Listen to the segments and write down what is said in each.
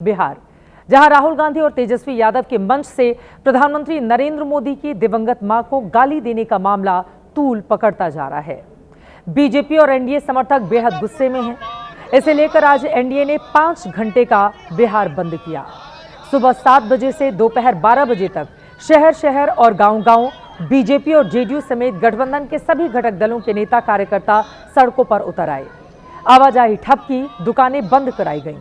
बिहार, जहां राहुल गांधी और तेजस्वी यादव के मंच से प्रधानमंत्री नरेंद्र मोदी की दिवंगत मां को गाली देने का मामला तूल पकड़ता जा रहा है। बीजेपी और एनडीए समर्थक बेहद गुस्से में हैं। इसे लेकर आज एनडीए ने 5 घंटे का बिहार बंद किया। सुबह 7 बजे से दोपहर 12 बजे तक शहर शहर और गांव-गांव बीजेपी और जेडीयू समेत गठबंधन के सभी घटक दलों के नेता कार्यकर्ता सड़कों पर उतर आए। आवाजाही ठप की, दुकानें बंद कराई गईं।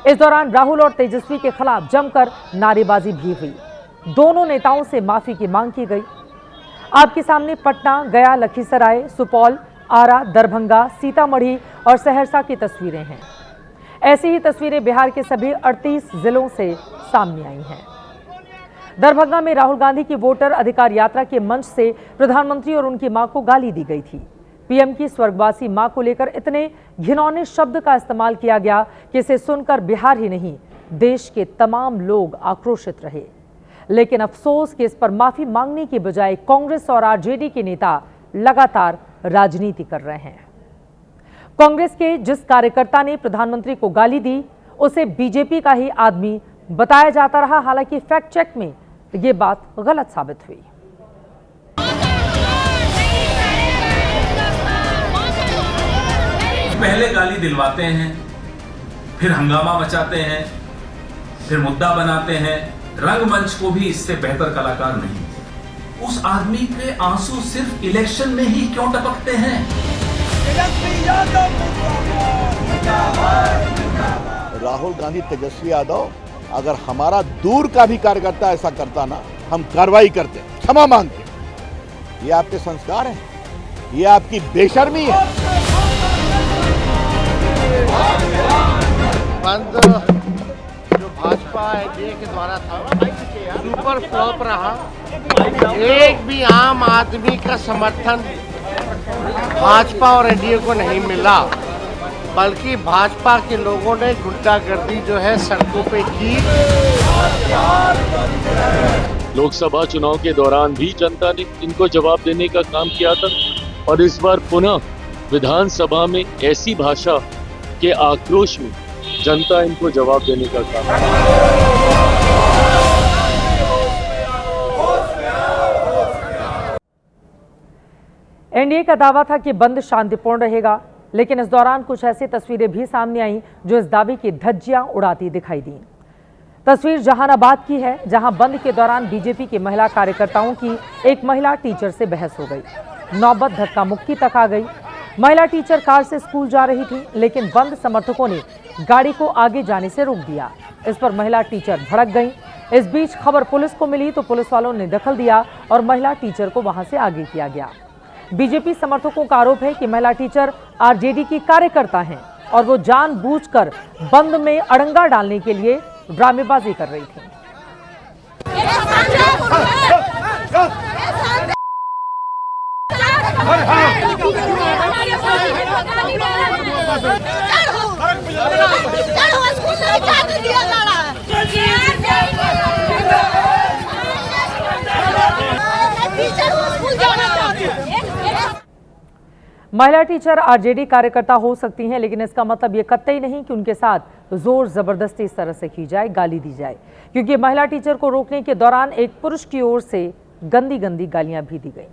इस दौरान राहुल और तेजस्वी के खिलाफ जमकर नारेबाजी भी हुई। दोनों नेताओं से माफी की मांग की गई। आपके सामने पटना, गया, लखीसराय, सुपौल, आरा, दरभंगा, सीतामढ़ी और सहरसा की तस्वीरें हैं। ऐसी ही तस्वीरें बिहार के सभी 38 जिलों से सामने आई हैं। दरभंगा में राहुल गांधी की वोटर अधिकार यात्रा के मंच से प्रधानमंत्री और उनकी मां को गाली दी गई थी। पीएम की स्वर्गवासी मां को लेकर इतने घिनौने शब्द का इस्तेमाल किया गया कि इसे सुनकर बिहार ही नहीं, देश के तमाम लोग आक्रोशित रहे। लेकिन अफसोस कि इस पर माफी मांगने की बजाय कांग्रेस और आरजेडी के नेता लगातार राजनीति कर रहे हैं। कांग्रेस के जिस कार्यकर्ता ने प्रधानमंत्री को गाली दी, उसे बीजेपी का ही आदमी बताया जाता रहा। हालांकि फैक्ट चेक में यह बात गलत साबित हुई। पहले गाली दिलवाते हैं, फिर हंगामा मचाते हैं, फिर मुद्दा बनाते हैं। रंगमंच को भी इससे बेहतर कलाकार नहीं। उस आदमी के आंसू सिर्फ इलेक्शन में ही क्यों टपकते हैं? राहुल गांधी, तेजस्वी यादव, अगर हमारा दूर का भी कार्यकर्ता ऐसा करता ना, हम कार्रवाई करते, क्षमा मांगते। ये आपके संस्कार हैं, ये आपकी बेशर्मी है। बंद जो भाजपा एनडीए के द्वारा था सुपर फ्लॉप रहा। एक भी आम आदमी का समर्थन भाजपा और एनडीए को नहीं मिला, बल्कि भाजपा के लोगों ने गुंडागर्दी जो है सड़कों पे की। लोकसभा चुनाव के दौरान भी जनता ने इनको जवाब देने का काम किया था और इस बार पुनः विधानसभा में ऐसी भाषा के आक्रोश में जनता इनको जवाब देने का काम। एनडीए का दावा था कि बंद शांतिपूर्ण रहेगा, लेकिन इस दौरान कुछ ऐसी तस्वीरें भी सामने आईं जो इस दावे की धज्जियां उड़ाती दिखाई दी। तस्वीर जहानाबाद की है, जहां बंद के दौरान बीजेपी के महिला कार्यकर्ताओं की एक महिला टीचर से बहस हो गई। नौबत धक्का मुक्की तक आ गई। महिला टीचर कार से स्कूल जा रही थी, लेकिन बंद समर्थकों ने गाड़ी को आगे जाने से रोक दिया। इस पर महिला टीचर भड़क गई। इस बीच खबर पुलिस को मिली तो पुलिस वालों ने दखल दिया और महिला टीचर को वहां से आगे किया गया। बीजेपी समर्थकों का आरोप है कि महिला टीचर आरजेडी की कार्यकर्ता हैं और वो जानबूझकर बंद में अड़ंगा डालने के लिए ड्रामेबाजी कर रही थी। महिला टीचर आरजेडी कार्यकर्ता हो सकती हैं, लेकिन इसका मतलब ये कतई नहीं कि उनके साथ जोर जबरदस्ती इस तरह से की जाए, गाली दी जाए, क्योंकि महिला टीचर को रोकने के दौरान एक पुरुष की ओर से गंदी गंदी गालियां भी दी गई।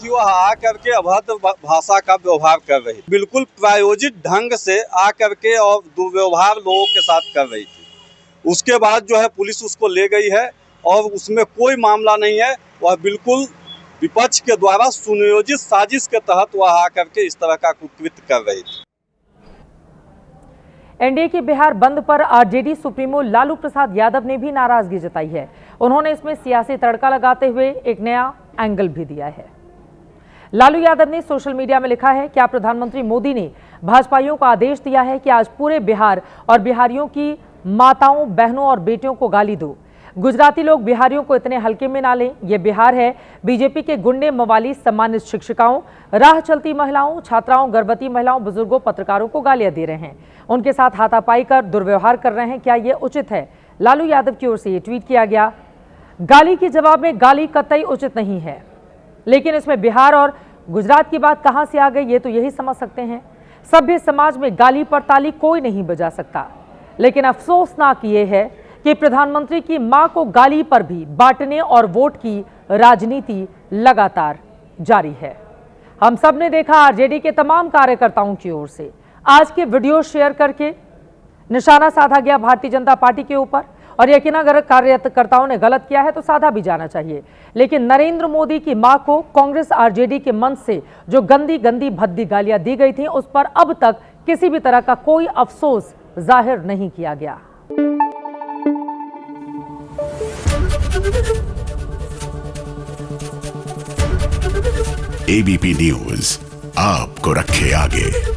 वह आकर के अभद्र भाषा का व्यवहार कर रही, बिल्कुल प्रायोजित ढंग से आकर के और दुर्व्यवहार लोगों के साथ कर रही थी। उसके बाद जो है पुलिस उसको ले गई है और उसमें कोई मामला नहीं है। वह बिल्कुल विपक्ष के द्वारा सुनियोजित साजिश के तहत वह आकर के इस तरह का कुकृत्य कर रही थी। एनडीए के बिहार बंद पर आरजेडी सुप्रीमो लालू प्रसाद यादव ने भी नाराजगी जताई है। उन्होंने इसमें सियासी तड़का लगाते हुए एक नया एंगल भी दिया है। लालू यादव ने सोशल मीडिया में लिखा है, क्या प्रधानमंत्री मोदी ने भाजपाइयों को आदेश दिया है कि आज पूरे बिहार और बिहारियों की माताओं, बहनों और बेटियों को गाली दो? गुजराती लोग बिहारियों को इतने हल्के में ना लें। ये बिहार है। बीजेपी के गुंडे, मवाली, सम्मानित शिक्षिकाओं, राह चलती महिलाओं, छात्राओं, गर्भवती महिलाओं, बुजुर्गों, पत्रकारों को गालियां दे रहे हैं, उनके साथ हाथापाई कर दुर्व्यवहार कर रहे हैं। क्या ये उचित है? लालू यादव की ओर से ये ट्वीट किया गया। गाली के जवाब में गाली कतई उचित नहीं है, लेकिन इसमें बिहार और गुजरात की बात कहां से आ गई, ये तो यही समझ सकते हैं। सभ्य समाज में गाली पर ताली कोई नहीं बजा सकता। लेकिन अफसोसनाक ये है कि प्रधानमंत्री की मां को गाली पर भी बांटने और वोट की राजनीति लगातार जारी है। हम सब ने देखा आरजेडी के तमाम कार्यकर्ताओं की ओर से आज के वीडियो शेयर करके निशाना साधा गया भारतीय जनता पार्टी के ऊपर, और यकीन अगर कार्यकर्ताओं ने गलत किया है तो साधा भी जाना चाहिए। लेकिन नरेंद्र मोदी की मां को कांग्रेस आरजेडी के मंच से जो गंदी गंदी भद्दी गालियां दी गई थी, उस पर अब तक किसी भी तरह का कोई अफसोस जाहिर नहीं किया गया। एबीपी न्यूज आपको रखे आगे।